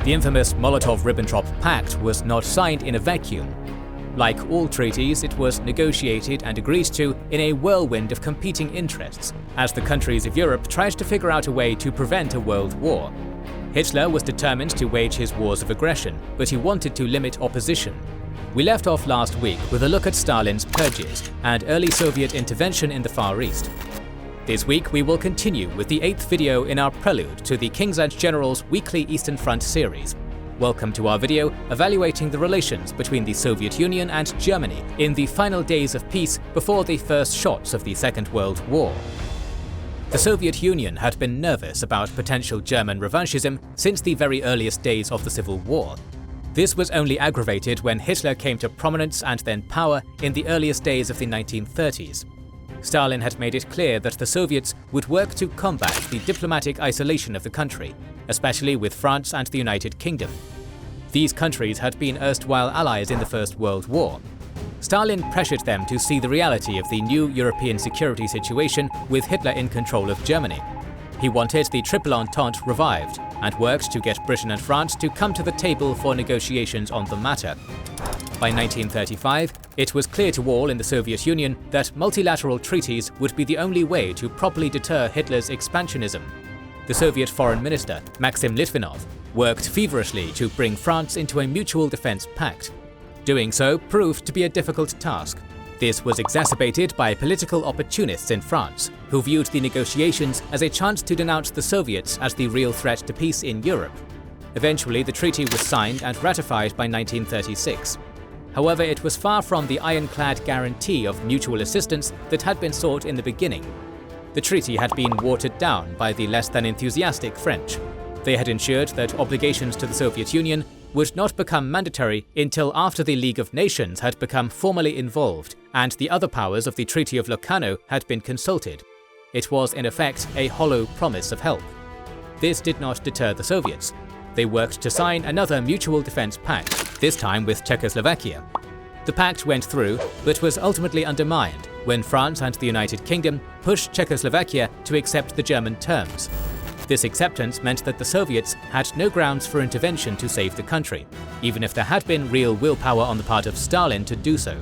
The infamous Molotov-Ribbentrop Pact was not signed in a vacuum. Like all treaties, it was negotiated and agreed to in a whirlwind of competing interests, as the countries of Europe tried to figure out a way to prevent a world war. Hitler was determined to wage his wars of aggression, but he wanted to limit opposition. We left off last week with a look at Stalin's purges and early Soviet intervention in the Far East. This week we will continue with the 8th video in our prelude to the King's and General's weekly Eastern Front series. Welcome to our video evaluating the relations between the Soviet Union and Germany in the final days of peace before the first shots of the Second World War. The Soviet Union had been nervous about potential German revanchism since the very earliest days of the Civil War. This was only aggravated when Hitler came to prominence and then power in the earliest days of the 1930s. Stalin had made it clear that the Soviets would work to combat the diplomatic isolation of the country, especially with France and the United Kingdom. These countries had been erstwhile allies in the First World War. Stalin pressured them to see the reality of the new European security situation with Hitler in control of Germany. He wanted the Triple Entente revived and worked to get Britain and France to come to the table for negotiations on the matter. By 1935, it was clear to all in the Soviet Union that multilateral treaties would be the only way to properly deter Hitler's expansionism. The Soviet Foreign Minister, Maxim Litvinov, worked feverishly to bring France into a mutual defense pact. Doing so proved to be a difficult task. This was exacerbated by political opportunists in France, who viewed the negotiations as a chance to denounce the Soviets as the real threat to peace in Europe. Eventually, the treaty was signed and ratified by 1936. However, it was far from the ironclad guarantee of mutual assistance that had been sought in the beginning. The treaty had been watered down by the less than enthusiastic French. They had ensured that obligations to the Soviet Union would not become mandatory until after the League of Nations had become formally involved and the other powers of the Treaty of Locarno had been consulted. It was in effect a hollow promise of help. This did not deter the Soviets. They worked to sign another mutual defense pact, this time with Czechoslovakia. The pact went through, but was ultimately undermined when France and the United Kingdom pushed Czechoslovakia to accept the German terms. This acceptance meant that the Soviets had no grounds for intervention to save the country, even if there had been real willpower on the part of Stalin to do so.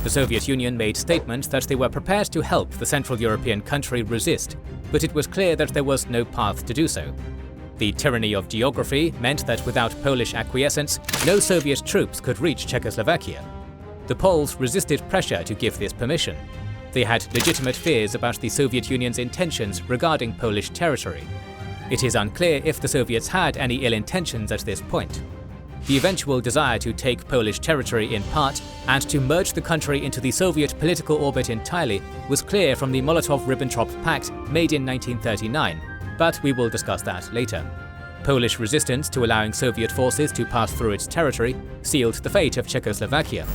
The Soviet Union made statements that they were prepared to help the Central European country resist, but it was clear that there was no path to do so. The tyranny of geography meant that without Polish acquiescence, no Soviet troops could reach Czechoslovakia. The Poles resisted pressure to give this permission. They had legitimate fears about the Soviet Union's intentions regarding Polish territory. It is unclear if the Soviets had any ill intentions at this point. The eventual desire to take Polish territory in part and to merge the country into the Soviet political orbit entirely was clear from the Molotov-Ribbentrop Pact made in 1939, but we will discuss that later. Polish resistance to allowing Soviet forces to pass through its territory sealed the fate of Czechoslovakia.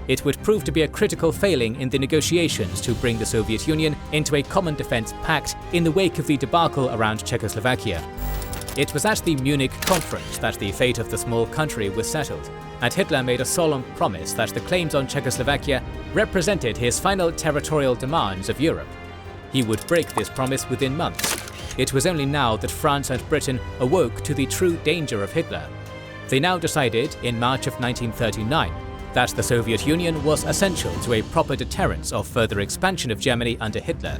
It would prove to be a critical failing in the negotiations to bring the Soviet Union into a common defense pact in the wake of the debacle around Czechoslovakia. It was at the Munich conference that the fate of the small country was settled, and Hitler made a solemn promise that the claims on Czechoslovakia represented his final territorial demands of Europe. He would break this promise within months. It was only now that France and Britain awoke to the true danger of Hitler. They now decided, in March of 1939, that the Soviet Union was essential to a proper deterrence of further expansion of Germany under Hitler.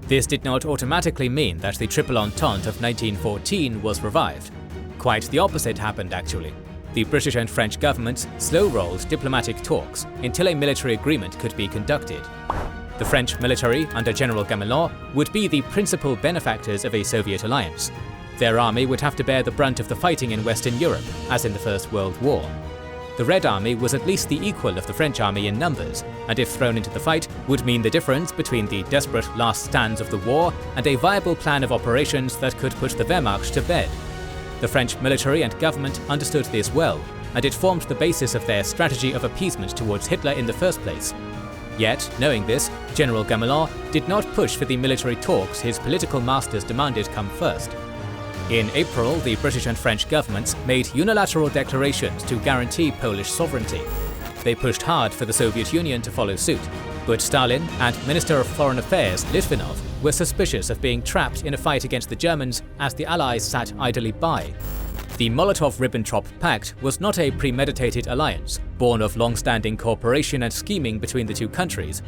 This did not automatically mean that the Triple Entente of 1914 was revived. Quite the opposite happened, actually. The British and French governments slow-rolled diplomatic talks until a military agreement could be conducted. The French military, under General Gamelin, would be the principal benefactors of a Soviet alliance. Their army would have to bear the brunt of the fighting in Western Europe, as in the First World War. The Red Army was at least the equal of the French army in numbers, and if thrown into the fight, would mean the difference between the desperate last stands of the war and a viable plan of operations that could put the Wehrmacht to bed. The French military and government understood this well, and it formed the basis of their strategy of appeasement towards Hitler in the first place. Yet, knowing this, General Gamelin did not push for the military talks his political masters demanded come first. In April, the British and French governments made unilateral declarations to guarantee Polish sovereignty. They pushed hard for the Soviet Union to follow suit, but Stalin and Minister of Foreign Affairs Litvinov were suspicious of being trapped in a fight against the Germans as the Allies sat idly by. The Molotov-Ribbentrop Pact was not a premeditated alliance, born of long-standing cooperation and scheming between the two countries.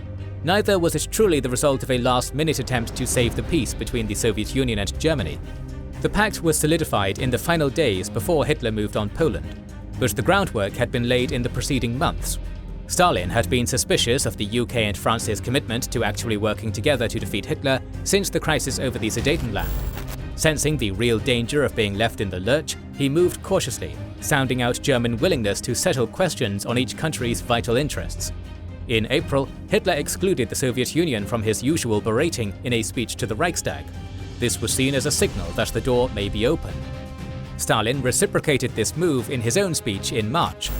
Neither was it truly the result of a last-minute attempt to save the peace between the Soviet Union and Germany. The pact was solidified in the final days before Hitler moved on Poland, but the groundwork had been laid in the preceding months. Stalin had been suspicious of the UK and France's commitment to actually working together to defeat Hitler since the crisis over the Sudetenland. Sensing the real danger of being left in the lurch, he moved cautiously, sounding out German willingness to settle questions on each country's vital interests. In April, Hitler excluded the Soviet Union from his usual berating in a speech to the Reichstag. This was seen as a signal that the door may be open. Stalin reciprocated this move in his own speech in March.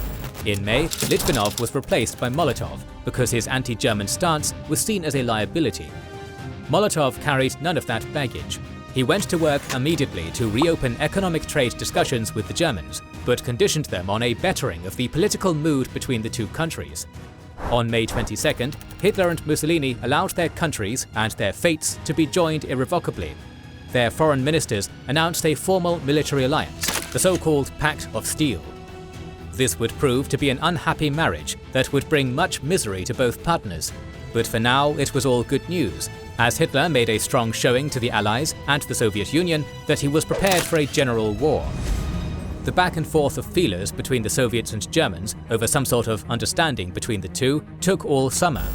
In May, Litvinov was replaced by Molotov because his anti-German stance was seen as a liability. Molotov carried none of that baggage. He went to work immediately to reopen economic trade discussions with the Germans, but conditioned them on a bettering of the political mood between the two countries. On May 22nd, Hitler and Mussolini allowed their countries and their fates to be joined irrevocably. Their foreign ministers announced a formal military alliance, the so-called Pact of Steel. This would prove to be an unhappy marriage that would bring much misery to both partners. But for now, it was all good news, as Hitler made a strong showing to the Allies and the Soviet Union that he was prepared for a general war. The back and forth of feelers between the Soviets and Germans over some sort of understanding between the two took all summer.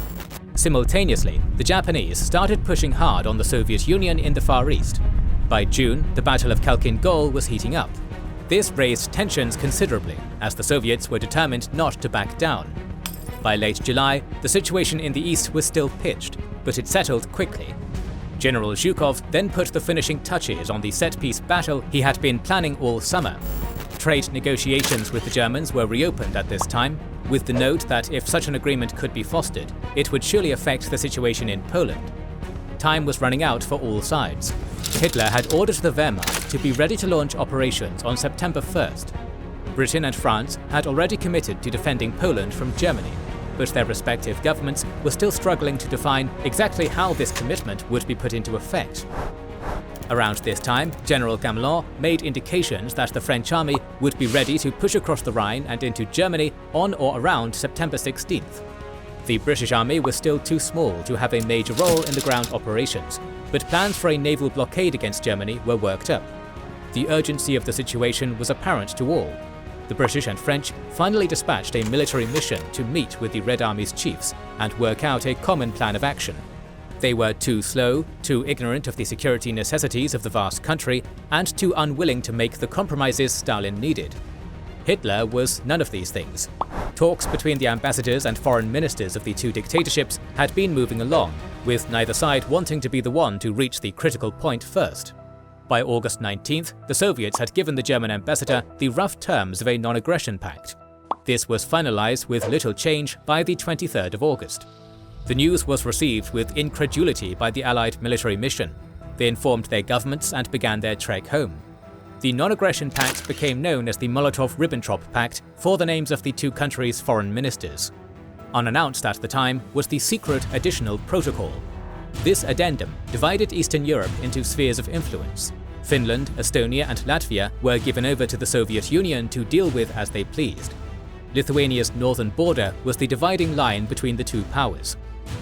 Simultaneously, the Japanese started pushing hard on the Soviet Union in the Far East. By June, the Battle of Khalkhin Gol was heating up. This raised tensions considerably, as the Soviets were determined not to back down. By late July, the situation in the east was still pitched, but it settled quickly. General Zhukov then put the finishing touches on the set-piece battle he had been planning all summer. Trade negotiations with the Germans were reopened at this time, with the note that if such an agreement could be fostered, it would surely affect the situation in Poland. Time was running out for all sides. Hitler had ordered the Wehrmacht to be ready to launch operations on September 1st. Britain and France had already committed to defending Poland from Germany, but their respective governments were still struggling to define exactly how this commitment would be put into effect. Around this time, General Gamelin made indications that the French army would be ready to push across the Rhine and into Germany on or around September 16th. The British army was still too small to have a major role in the ground operations, but plans for a naval blockade against Germany were worked up. The urgency of the situation was apparent to all. The British and French finally dispatched a military mission to meet with the Red Army's chiefs and work out a common plan of action. They were too slow, too ignorant of the security necessities of the vast country, and too unwilling to make the compromises Stalin needed. Hitler was none of these things. Talks between the ambassadors and foreign ministers of the two dictatorships had been moving along, with neither side wanting to be the one to reach the critical point first. By August 19th, the Soviets had given the German ambassador the rough terms of a non-aggression pact. This was finalized with little change by the 23rd of August. The news was received with incredulity by the Allied military mission. They informed their governments and began their trek home. The non-aggression pact became known as the Molotov-Ribbentrop Pact for the names of the two countries' foreign ministers. Unannounced at the time was the secret additional protocol. This addendum divided Eastern Europe into spheres of influence. Finland, Estonia and Latvia were given over to the Soviet Union to deal with as they pleased. Lithuania's northern border was the dividing line between the two powers.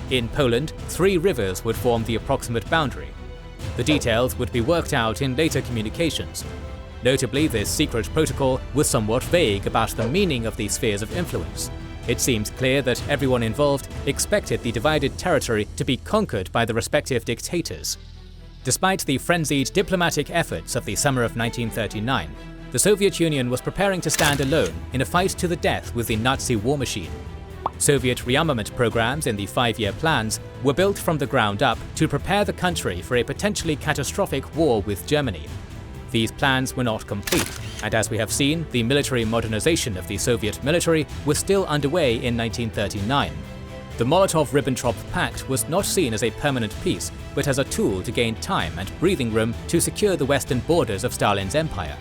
In Poland, 3 rivers would form the approximate boundary. The details would be worked out in later communications. Notably, this secret protocol was somewhat vague about the meaning of these spheres of influence. It seems clear that everyone involved expected the divided territory to be conquered by the respective dictators. Despite the frenzied diplomatic efforts of the summer of 1939, the Soviet Union was preparing to stand alone in a fight to the death with the Nazi war machine. Soviet rearmament programs in the 5-year plans were built from the ground up to prepare the country for a potentially catastrophic war with Germany. These plans were not complete, and as we have seen, the military modernization of the Soviet military was still underway in 1939. The Molotov-Ribbentrop Pact was not seen as a permanent peace, but as a tool to gain time and breathing room to secure the western borders of Stalin's empire.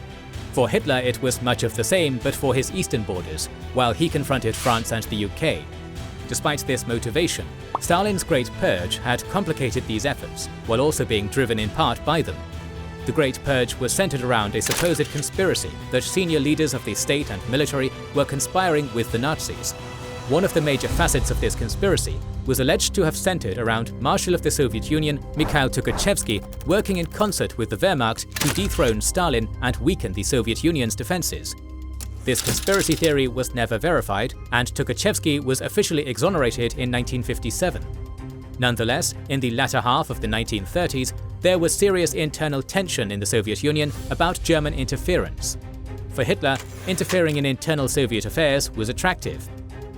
For Hitler it was much of the same, but for his eastern borders, while he confronted France and the UK. Despite this motivation, Stalin's Great Purge had complicated these efforts, while also being driven in part by them. The Great Purge was centered around a supposed conspiracy that senior leaders of the state and military were conspiring with the Nazis. One of the major facets of this conspiracy was alleged to have centered around Marshal of the Soviet Union Mikhail Tukhachevsky working in concert with the Wehrmacht to dethrone Stalin and weaken the Soviet Union's defenses. This conspiracy theory was never verified, and Tukhachevsky was officially exonerated in 1957. Nonetheless, in the latter half of the 1930s, there was serious internal tension in the Soviet Union about German interference. For Hitler, interfering in internal Soviet affairs was attractive.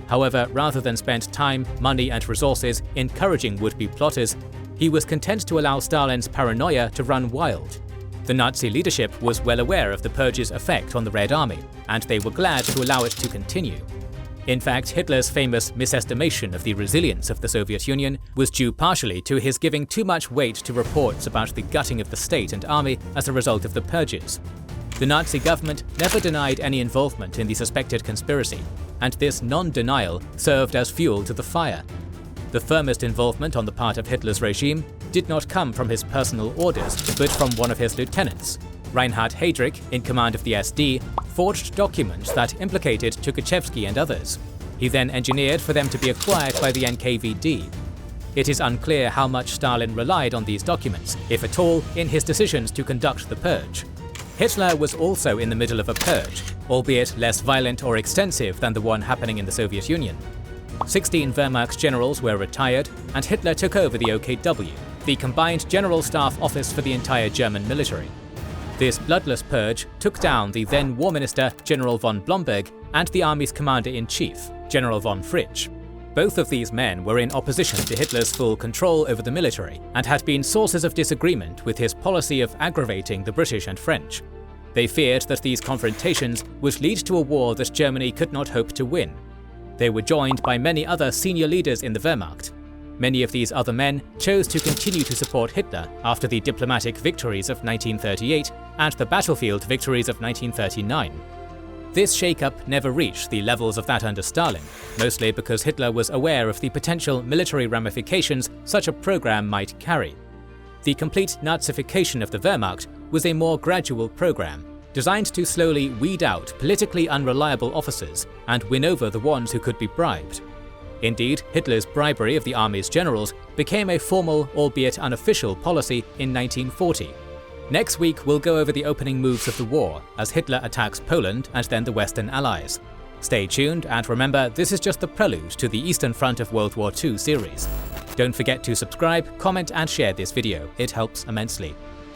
However, rather than spend time, money and resources encouraging would-be plotters, he was content to allow Stalin's paranoia to run wild. The Nazi leadership was well aware of the purge's effect on the Red Army, and they were glad to allow it to continue. In fact, Hitler's famous misestimation of the resilience of the Soviet Union was due partially to his giving too much weight to reports about the gutting of the state and army as a result of the purges. The Nazi government never denied any involvement in the suspected conspiracy, and this non-denial served as fuel to the fire. The firmest involvement on the part of Hitler's regime did not come from his personal orders, but from one of his lieutenants. Reinhard Heydrich, in command of the SD, forged documents that implicated Tukhachevsky and others. He then engineered for them to be acquired by the NKVD. It is unclear how much Stalin relied on these documents, if at all, in his decisions to conduct the purge. Hitler was also in the middle of a purge, albeit less violent or extensive than the one happening in the Soviet Union. 16 Wehrmacht generals were retired, and Hitler took over the OKW, the combined General Staff Office for the entire German military. This bloodless purge took down the then War Minister General von Blomberg and the army's Commander-in-Chief, General von Fritsch. Both of these men were in opposition to Hitler's full control over the military and had been sources of disagreement with his policy of aggravating the British and French. They feared that these confrontations would lead to a war that Germany could not hope to win. They were joined by many other senior leaders in the Wehrmacht. Many of these other men chose to continue to support Hitler after the diplomatic victories of 1938 and the battlefield victories of 1939. This shake-up never reached the levels of that under Stalin, mostly because Hitler was aware of the potential military ramifications such a program might carry. The complete Nazification of the Wehrmacht was a more gradual program, designed to slowly weed out politically unreliable officers and win over the ones who could be bribed. Indeed, Hitler's bribery of the army's generals became a formal, albeit unofficial, policy in 1940. Next week, we'll go over the opening moves of the war as Hitler attacks Poland and then the Western Allies. Stay tuned, and remember, this is just the prelude to the Eastern Front of World War II series. Don't forget to subscribe, comment and share this video, it helps immensely.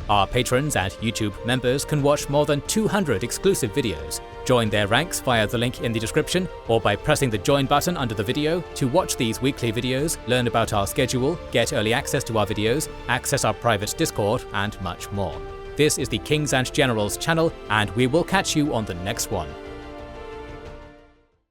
Our patrons and YouTube members can watch more than 200 exclusive videos. Join their ranks via the link in the description or by pressing the join button under the video to watch these weekly videos, learn about our schedule, get early access to our videos, access our private Discord, and much more. This is the Kings and Generals channel, and we will catch you on the next one.